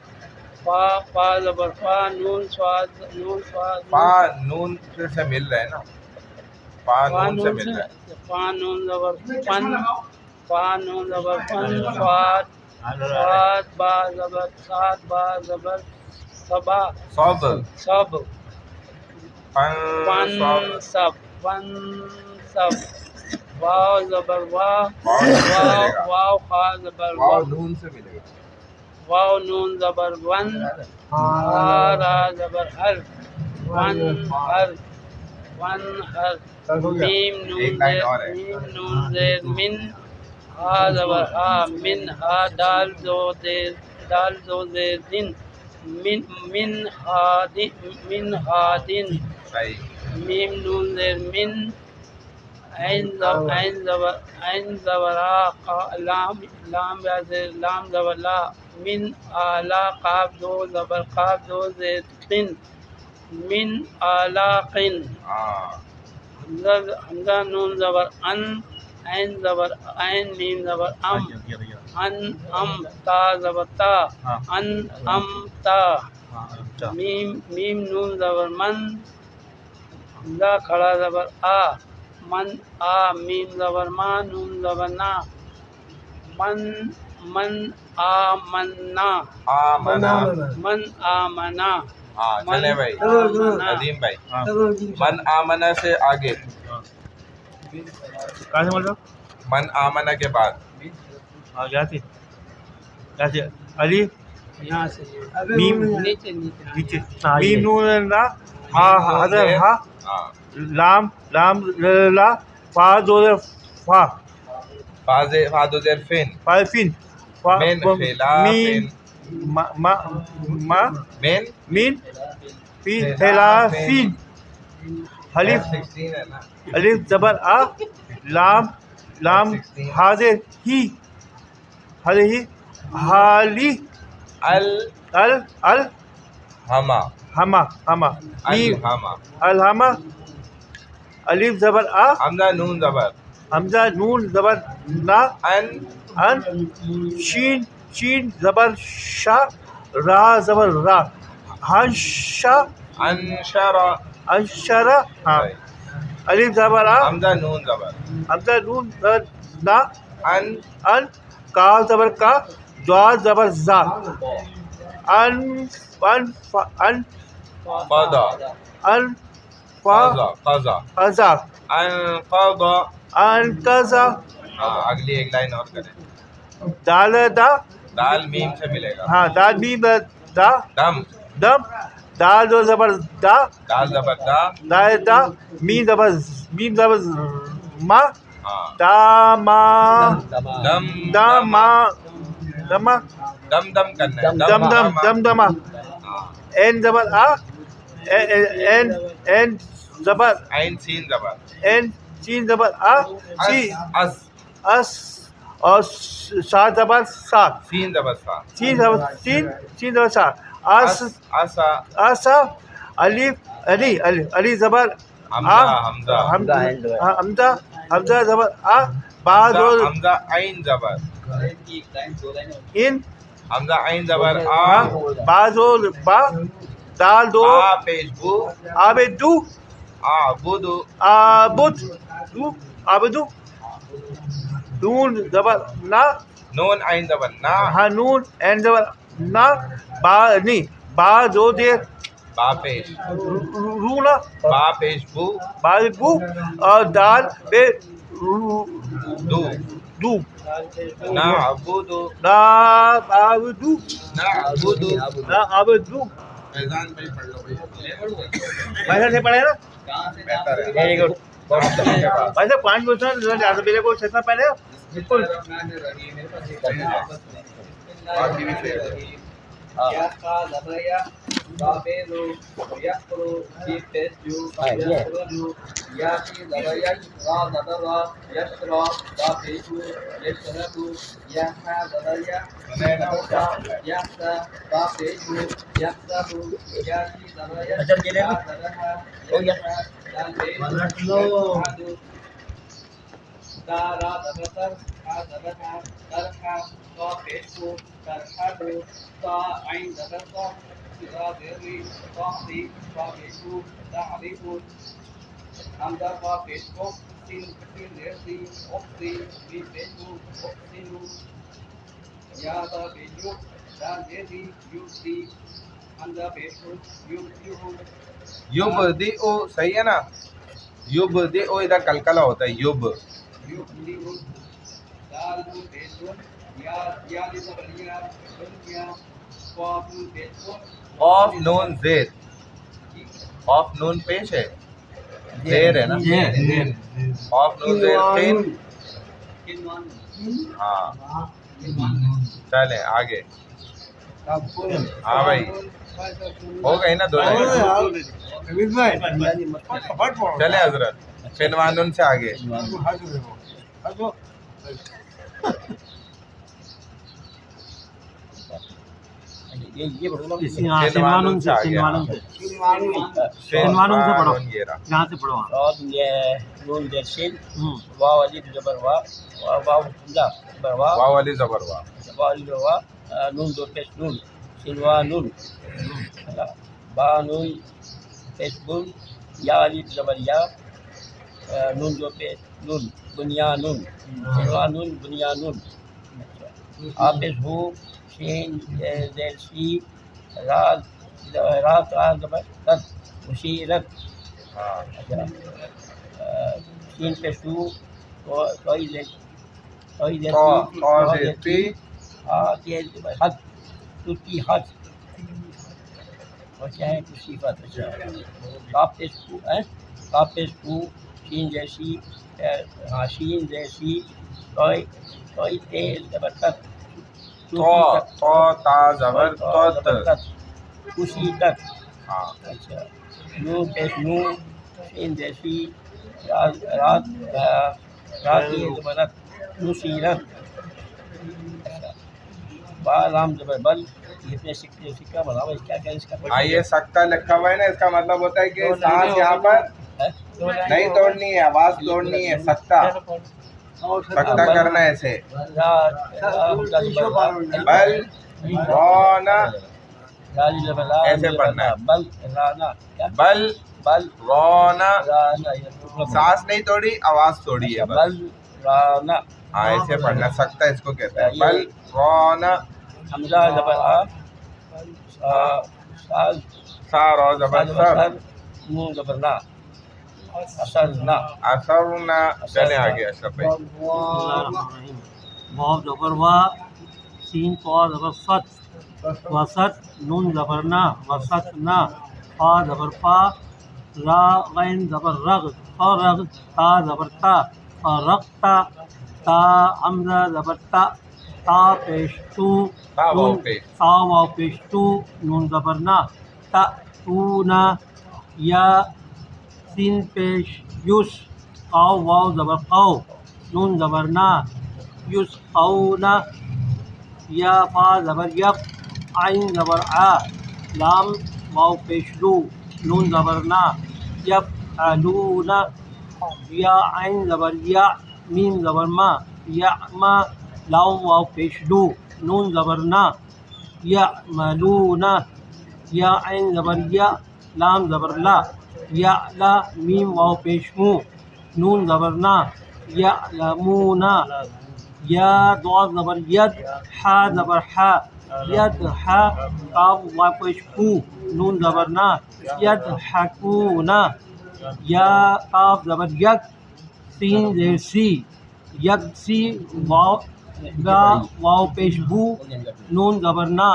S6: فا زبر فا نون سواد
S1: پا نون سے مل رہے ہیں نا، پا نون سے مل رہے ہیں.
S6: فا نون زبر فن فا نون زبر فن سواد با زبر صبا
S1: صب
S6: سب
S1: فن صب
S6: فن سب واو زبر واو خا زبر
S1: واو نون سے ملے گا.
S6: واو نون زبر ون را زبر ہر ون ہر میم
S1: ایک لائن اور ہے.
S6: نون زیر من ہا زبر ہا من ہا دال دو زیر دن من ہادن
S1: صحیح.
S6: میم نون زیر من عین زبر لام زیر لام زبر لا من آلا قاف دو زیر قن من آلاقن
S1: ہاں
S6: حمزہ نون زبر ان، عین زبر عین، میم زبر ام، ان ام، تا زبر تا، ان ام تا، میم نون زبر من، حمزہ کھڑا زبر آ، من آ، میم زبر ما، نون زبر نا، من آمنا،
S1: آمنا.
S6: من آمنا،
S1: ہاں چلے بھائی ندیم بھائی. من آمنا سے آگے.
S4: کہاں سے بول رہے ہو؟
S1: من آمنا کے بعد
S4: کیسے علی
S6: یہاں سے
S4: میم
S6: نیچے نیچے
S4: نیچے میم نون لا ہا حضر ہا
S1: ہاں.
S4: لام لا فا دو فا
S1: فا دو زیر فین.
S4: فین
S1: من فلا فین.
S4: ما
S1: من
S4: مین فی فلا فین حلیف
S1: 16 ہے نا.
S4: الف زبر آ لام حاضر ہی حالی
S1: ال
S4: ال
S1: ہما
S4: ہما
S1: الہما.
S4: الہما الف زبر آ
S1: حمزہ نون زبر.
S4: حمزہ نون زبر نا
S1: ان
S4: ان شین زبر شا را زبر را ہنشا
S1: انشرا.
S4: انشرا ہاں الف زبر آ
S1: حمزہ نون زبر.
S4: حمزہ نون زبر نا
S1: ان
S4: ان کاف زبر کا دعا زبر زا ان
S1: قضا.
S4: ان فا
S1: قضا.
S4: ازا
S1: ان قضا.
S4: ان کذا
S1: ہاں اگلی ایک لائن اور کریں.
S4: دال دا
S1: دال میم سے ملے گا.
S4: ہاں دال میم دا
S1: دم.
S4: دم دال دو زبر دا
S1: دال زبر دا.
S4: دال دا میم زبر ما
S1: ہاں.
S4: دا ما
S1: دم
S4: دا ما دما
S1: دم دم کرنا ہے.
S4: دم دما
S1: ہاں.
S4: این زبر آ این زبر
S1: عین سین زبر.
S4: این سین زبر آ سی
S1: اس
S4: اس اور سا زبر سا
S1: سین زبر سا.
S4: سین زبر زبر سا اس
S1: اسا.
S4: اسا الف علی زبر
S1: حمزہ
S4: حمزہ زبر آ با دو
S1: حمزہ عین زبر.
S4: ان
S1: حمزہ عین زبر آ.
S4: با دو با دال دو
S1: آ پیش بو.
S4: آبد دو
S1: آبدو.
S4: آبدو نون زبر نا
S1: نون عین زبر نا.
S4: ہاں نون این زبر نا با نی با دو دیر
S1: با پیش.
S4: رونا
S1: با پیش بو.
S4: با بو اور دال بے
S1: دو.
S4: دو
S1: نعبدو.
S4: نا آبدو
S1: نعبدو.
S4: نا آبدو
S1: فیضان بھائی پڑھ لو بھائی.
S4: بھائی سے پڑھے نا
S1: بہتر ہے.
S4: ویری گڈ بھائی صاحب 5 بچوں زیادہ میرے کو چلنا پہلے بالکل
S1: باقی بھی صحیح ہے. یبدئ صحیح ہے نا. یبدئ ادھر کلکلا ہوتا ہے. یب قاف نون زیر. قاف نون پیش ہے. زیر ہے نا. قاف نون زیر قین. ہاں چلیں آگے. ہاں بھائی ہو گئی نا 2 لائن. چلیں حضرت فنوانن سے آگے.
S5: یہ پڑھو نا
S1: سنوانون سے آ گیا
S4: سنوانون سے پڑھو
S1: یہ رہا
S4: یہاں سے پڑھو
S5: صاد نون زیر سین واو الف زبر وا واو حمزہ زبر وا
S1: واو علی زبر وا
S5: واو الف زبر وا نون دو پیش نون سنوانون با نون پیش بن یا الف زبر یا نون دو پیش نون بنیانون سنوانون بنیانون آپس ہو شین زیر سی رات رات زبر رت مشیرت سین پہ سو توئی حد تکی حد اور کیا ہے کچھ صفت کاپس کو شین جیسی ہاں شین جیسی توئی تیز زبر تک
S1: تا زبر تت
S5: خوشی تک
S1: ہاں
S5: اچھا نو پیش نو شین جیسی رات راتی زبرت نصیرت با لام زبر بل یہ اپنے سکہ بناؤ کیا کیا اس کا
S1: یہ سکتا لکھا ہوا ہے نا اس کا مطلب ہوتا ہے کہ سانس یہاں پر نہیں توڑنی ہے آواز توڑنی ہے سکتا سکتا کرنا ہے اسے بل رونا ایسے پڑھنا ہے
S5: بل رانا
S1: بل
S5: بل
S1: رونا
S5: رانا
S1: سانس نہیں توڑی آواز توڑی ہے بس
S5: بل رانا
S1: ہاں ایسے پڑھنا سکتا اس کو کہتے ہیں بل رونا
S5: حمزہ زبر آ ساز
S1: سا رو زبر سر
S5: نون زبر نا اثر نا
S1: اثرنا چلے آگے اشرف بھائی
S4: واو زبر وا سین طا زبر ست وسط نون زبر نا وسط نا فا زبر فا را غین زبر رغ فرغ تا زبر تا فرغتا تا حمزہ زبر تا تا پیش تو
S1: تا واو پیش.
S4: تا واو پیش تو نون زبر نا تا تو نا یا سین پیش یوس قاو واو زبر قاو نون زبر نا یوس قونا یا فا زبر یف عین زبر آ لام واو پیش لو نون زبر نا یف علونا یا عین زبر یا میم زبر ما یا ما لام واو پیش لو نون زبر نا یا ملونا یا عین زبر یا لام زبر لا یا لا میم واو پیش مو نون زبر نا یا لمونا یا ضاد زبر ید حا زبر حا ید حا قاف واو پیش کو نون زبر نا ید حکونا یا قاف زبر یک سین زیر سی یک سی واو با واو پیش بو نون زبر نا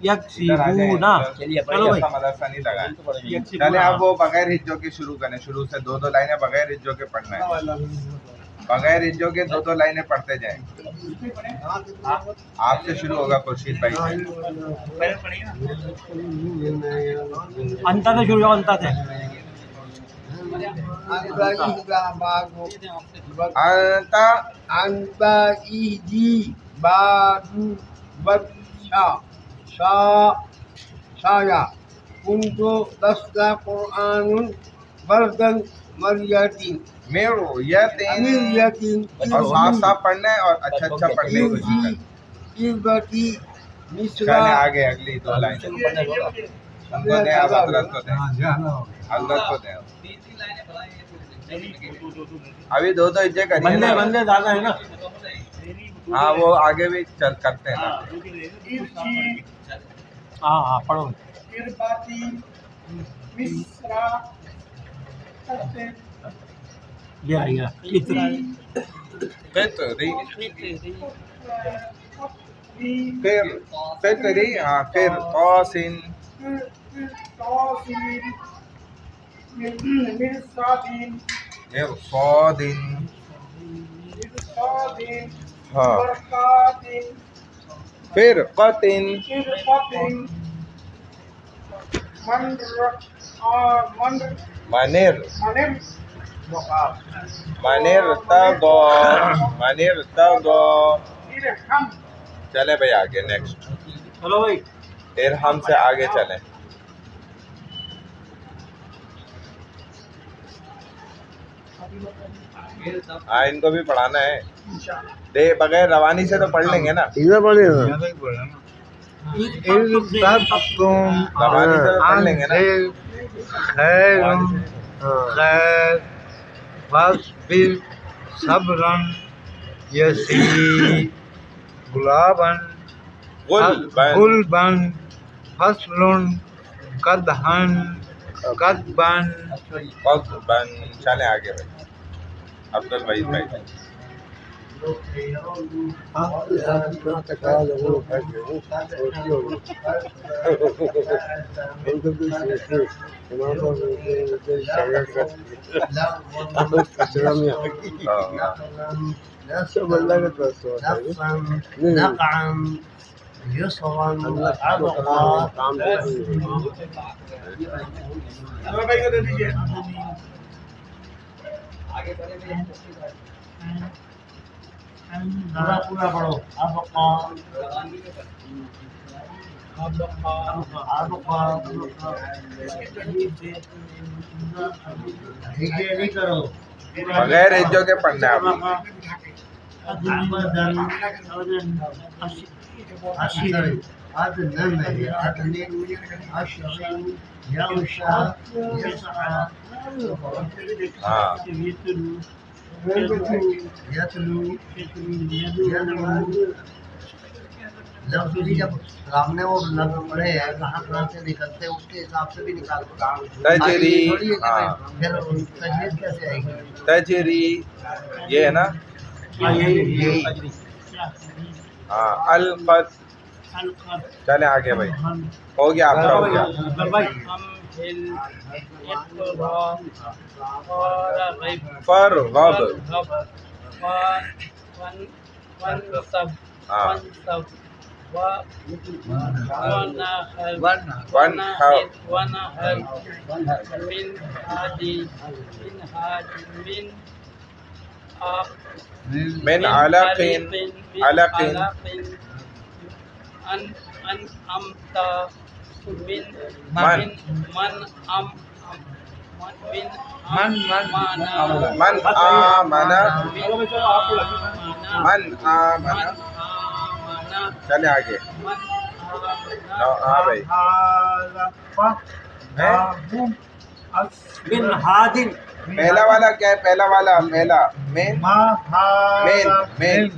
S4: یک سی بو نا چلو بھائی
S1: مدرسہ نہیں لگا چلے اب وہ بغیر ہجوں کے شروع کریں شروع سے دو لائنیں بغیر ہجوں کے پڑھنا ہے بغیر ہجوں کے دو لائنیں پڑھتے جائیں آپ سے شروع ہوگا خورشید بھائی
S4: انتا سے شروع ہو انتا سے
S1: انتا
S3: انتا ایدی بادو بدشا شا شایا کنتو دستا قرآن بردن مریتین
S1: میرویتین
S3: مریتین
S1: اور صاف صاف پڑھنا ہے اور اچھا اچھا پڑھنے کی کوشش کرنا ہے.
S3: عربتی
S1: چلے
S3: مصرا
S1: آگے اگلی دو لائنیں ان کو دیں اب حضرت کو دیں حضرت کو دیں ابھی دو ہجے کریے
S4: بندے
S1: نا
S4: بندے زیادہ ہے نا
S1: ہاں وہ آگے بھی چل کرتے ہیں نا
S4: ہاں ہاں پڑھو
S2: ارباتی مصرا
S4: یہ آئے گا اتنا
S1: فطری فطری ہاں پھر قاسن
S2: مرصادین
S1: مرصادن ہاں
S2: برقاتین
S1: فرقتن
S2: فرقتین
S1: منر ارتضى
S2: ارحم
S1: چلے بھائی آگے نیکسٹ
S4: چلو بھائی
S1: ارحم سے آگے چلیں. ہاں ان کو بھی پڑھانا ہے. دے بغیر روانی سے تو پڑھ لیں گے نا.
S3: ادھر پڑھے نا
S1: روانی سے تو پڑھ لیں گے نا.
S4: خیر خیر فاصبر صبرا یسیر گلابن گلبن فصل قدحن قدبن.
S1: چلیں آگے بھائی. عبد الوحید بھائی.
S5: نقعا يسرا عبقا
S2: بھائی کو دے دیجیے.
S5: پورا پڑھو عبقا ٹھیک ہے نہیں کرو
S1: بغیر ہجو کے پڑھنا ہے آپ. ہاں
S5: جب سامنے وہ لفظ پڑے ہیں کہاں کہاں سے نکلتے ہیں اس کے حساب سے بھی نکال
S1: تجری.
S5: پھر تجویز کیسے آئے گی؟
S1: تجری یہ ہے نا. ہاں القد. چلیں آگے بھائی. ہو گیا آپ کا ہو گیا. فرغب. ہاں من علق علق
S6: أنعمت
S1: من آمن. من آمن. چلیں آگے. ہاں بھائی.
S2: من ہادن.
S1: پہلا والا کیا ہے؟ پہلا والا پہلا مین مین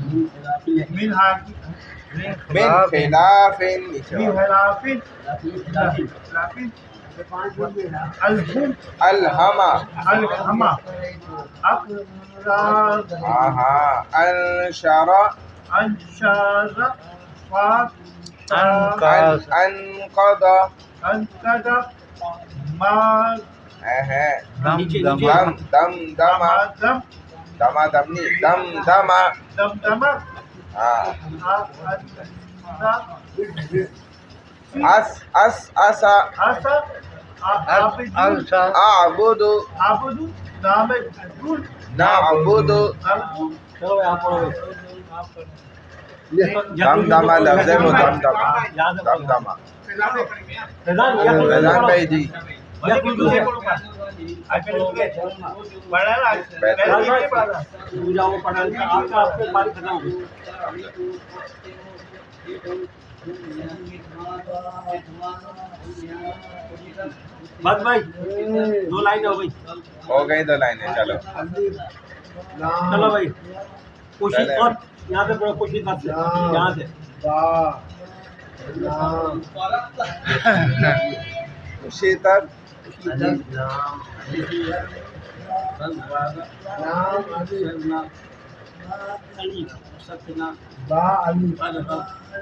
S2: من ہادن
S1: من خلاف. الہما. ہاں ہاں. انشر. انقض. دم دم دما. دما دمنی دم دما. ہاں. اس اس اسا. اعبد. نعبد. دم دما لفظ ہے وہ. دم دما دم دما. فیضان بھائی جی.
S2: بس بھائی 2 لائن ہو گئی.
S1: ہو گئی 2 لائنیں. چلو
S2: چلو بھائی کوشش کر. یہاں سے پڑھو. کوشش کر یہاں سے.
S1: اسی تک.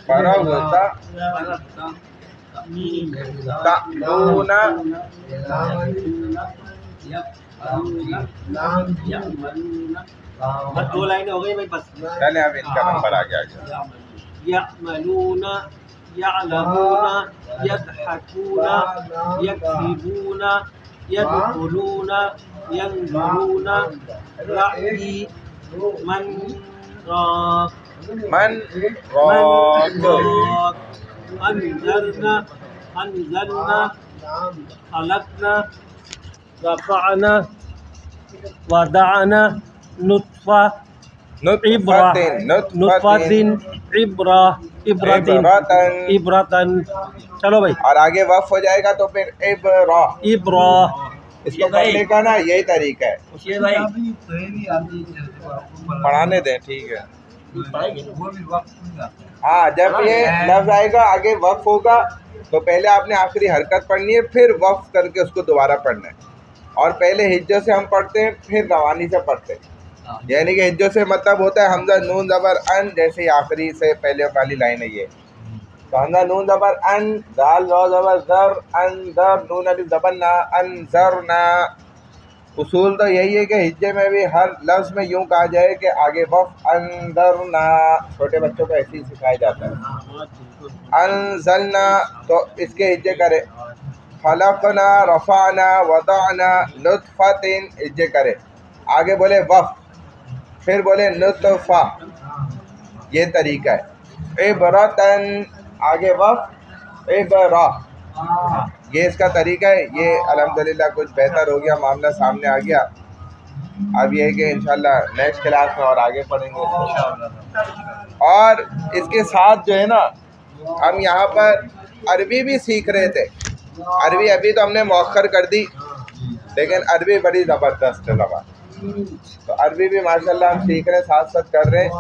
S1: فرغت تألون.
S2: بس 2 لائنیں ہو گئی بھائی. بس
S1: چلیں اب ان کا نمبر آ گیا.
S2: يعملون يعلمون يضحكون يكسبون يدخلون ينظرون رأي من راق
S1: من راق.
S6: أنذرنا أنزلنا خلقنا رفعنا وضعنا نطفة نطفة عبرة عبرة چلو بھائی
S1: اور آگے وقف ہو جائے گا تو پھر عبرہ.
S6: عبرة
S1: اس کو پڑھنے کا نا یہی طریقہ ہے. پڑھانے دیں ٹھیک ہے. ہاں جب یہ لفظ آئے گا آگے وقف ہوگا تو پہلے آپ نے آخری حرکت پڑھنی ہے پھر وقف کر کے اس کو دوبارہ پڑھنا ہے. اور پہلے ہجوں سے ہم پڑھتے ہیں پھر روانی سے پڑھتے ہیں. یعنی کہ ہجوں سے مطلب ہوتا ہے حمزہ نون زبر ان جیسے آخری سے پہلے والی لائن ہے یہ. تو حمزہ نون زبر ان دال را زبر زر انذر نون الف زبر نا انذرنا. اصول تو یہی ہے کہ ہجے میں بھی ہر لفظ میں یوں کہا جائے کہ آگے وقف انذرنا. چھوٹے بچوں کو ایسے ہی سکھایا جاتا ہے. انزلنا تو اس کے ہجے کرے. خلقنا رفعنا وضعنا نطفۃ ہجے کرے. آگے بولے وقف پھر بولے نطفہ. یہ طریقہ ہے. عبرتن آگے وقف عبرہ. یہ اس کا طریقہ ہے. یہ الحمدللہ کچھ بہتر ہو گیا, معاملہ سامنے آ گیا. اب یہ ہے کہ انشاءاللہ نیکسٹ کلاس میں اور آگے پڑھیں گے. اور اس کے ساتھ جو ہے نا ہم یہاں پر عربی بھی سیکھ رہے تھے. عربی ابھی تو ہم نے مؤخر کر دی لیکن عربی بڑی زبردست ہے زبان. تو عربی بھی ماشاءاللہ ہم سیکھ رہے ہیں, ساتھ ساتھ کر رہے ہیں.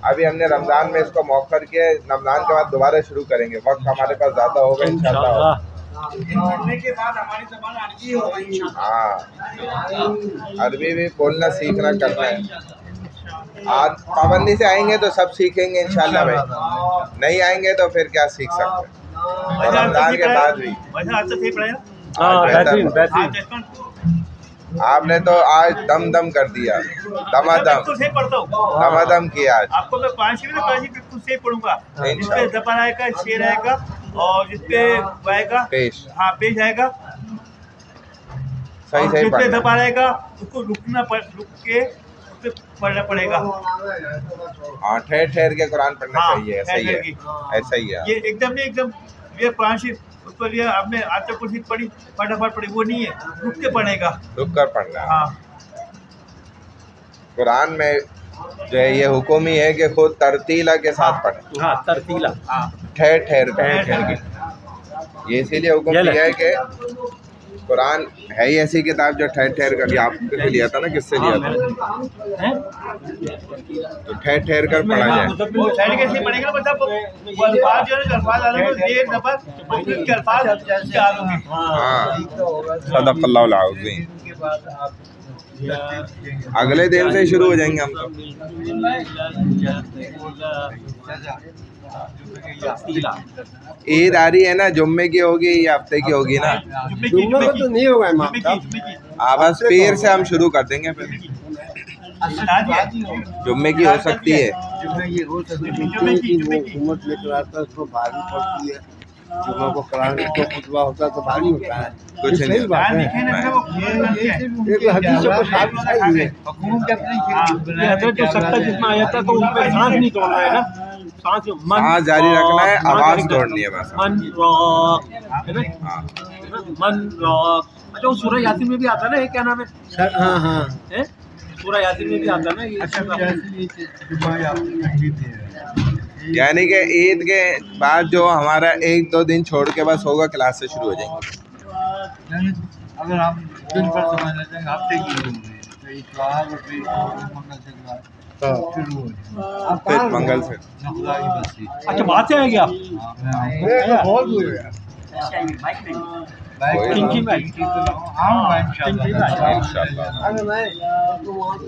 S1: ابھی ہم نے رمضان میں اس کو مؤخر کیا ہے. رمضان کے بعد دوبارہ شروع کریں گے. وقت ہمارے پاس زیادہ ہوگا انشاءاللہ. ہاں عربی بھی بولنا سیکھنا کرنا ہے. آج پابندی سے آئیں گے تو سب سیکھیں گے انشاءاللہ بھائی. نہیں آئیں گے تو پھر کیا سیکھ سکتے ہیں. اور رمضان کے بعد بھی آپ نے تو آج دم دم کر دیا. دما دم دما دم کیا آج.
S7: آپ کو میں 5 بالکل صحیح پڑھوں گا. جس پہ زبر آئے گا شیر آئے گا اور جس پہ آئے گا
S1: پیش.
S7: ہاں پیش آئے گا.
S1: صحیح
S7: جس پہ
S1: پڑھنا.
S7: زبر آئے گا اس کو رک کے اس پہ پڑھنا پڑے گا.
S1: ہاں ٹھہر ٹھہر کے قرآن پڑھنا چاہیے. ایسا ہی ہے ایسا ہی ہے.
S7: یہ ایک دم نہیں ایک دم یہ قرآن شریف اس کو لیے آپ نے آج تک کچھ پڑھی فٹافٹ پڑھی وہ نہیں ہے. رک کے پڑھے گا.
S1: رک کر پڑھنا.
S7: ہاں
S1: قرآن میں جو ہے یہ حکم ہی ہے کہ خود ترتیلہ کے ساتھ پڑھیں.
S6: ہاں ترتیلا.
S7: ہاں
S1: ٹھہر ٹھہر کے. یہ اسی لیے حکم دیا ہے کہ قرآن ہے ہی ایسی کتاب جو ٹھہر ٹھہر کر. آپ سے لیا تھا نا, کس سے لیا تھا؟ تو ٹھہر ٹھہر کر پڑھا جائے.
S7: وہ سائڈ کے سے پڑھے گا مطلب وہ الفاظ جو ہے الفاظ آلو میں یہ زبر مختلف کے الفاظ کے آلو میں.
S1: ہاں صدق اللہ العظیم. اگلے دن سے شروع ہو جائیں گے ہم تو. عید آ رہی ہے نا, جمعے کی ہوگی یا ہفتے کی ہوگی نا.
S3: جمعہ کو تو نہیں ہوگا امام صاحب.
S1: بس پیر سے ہم شروع کر دیں گے. پھر جمعے کی ہو سکتی ہے.
S3: حکومت لے کر آتا ہے اس کو بھاری پڑتی ہے. جمعہ کو قرآن کو خطبہ ہوتا ہے تو بھاری ہوتا ہے.
S1: کچھ نہیں
S3: صحیح بات ہے. ایک حدیث سے کچھ ثابت ہے.
S6: حضرت جو سکتا جس میں آیا تھا تو اس پہ سانس نہیں توڑنا ہے نا. سانس
S1: جاری رکھنا ہے, آواز توڑنی ہے بس.
S6: من راق ہے نا, من راق. اچھا وہ سورہ یاسین میں بھی آتا ہے نا, یہ کیا نام ہے؟
S3: ہاں ہاں
S6: سورہ یاسین میں بھی آتا ہے نا یہ.
S1: یعنی کہ عید کے بعد جو ہمارا 1-2 دن چھوڑ کے بس ہوگا, کلاس سے شروع ہو جائیں گے.
S4: اگر ہم دن پر سمجھ لیتے ہیں ہفتے کی اتوار اور پھر منگل سے شروع ہو جائے.
S1: پھر منگل سے.
S4: خدا کی بستی.
S6: اچھا وہاں سے آئے گے آپ؟
S3: بہت دور ہے.
S6: کنکی میں
S4: آؤں گا انشاءاللہ.
S1: انشاءاللہ.
S3: ارے میں تو وہاں تو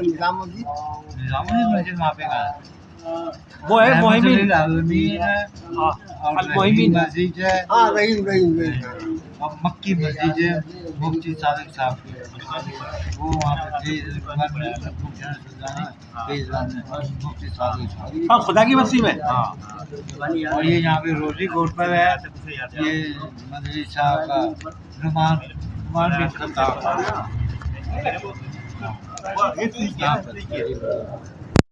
S3: نظام مسجد
S4: مسجد وہاں پہ گیا.
S6: وہ ہے مہمین.
S4: المہمین مسجد ہے.
S3: ہاں رحیم
S4: اور مکی مسجد ہے مفتی صادق صاحب کی. وہ وہاں پہ مفتی صادق صاحب.
S6: ہاں خدا کی بستی میں.
S4: اور یہ یہاں پہ روزی کوٹ پر ہے. یہ مدری صاحب کا نعمان بن خطاب.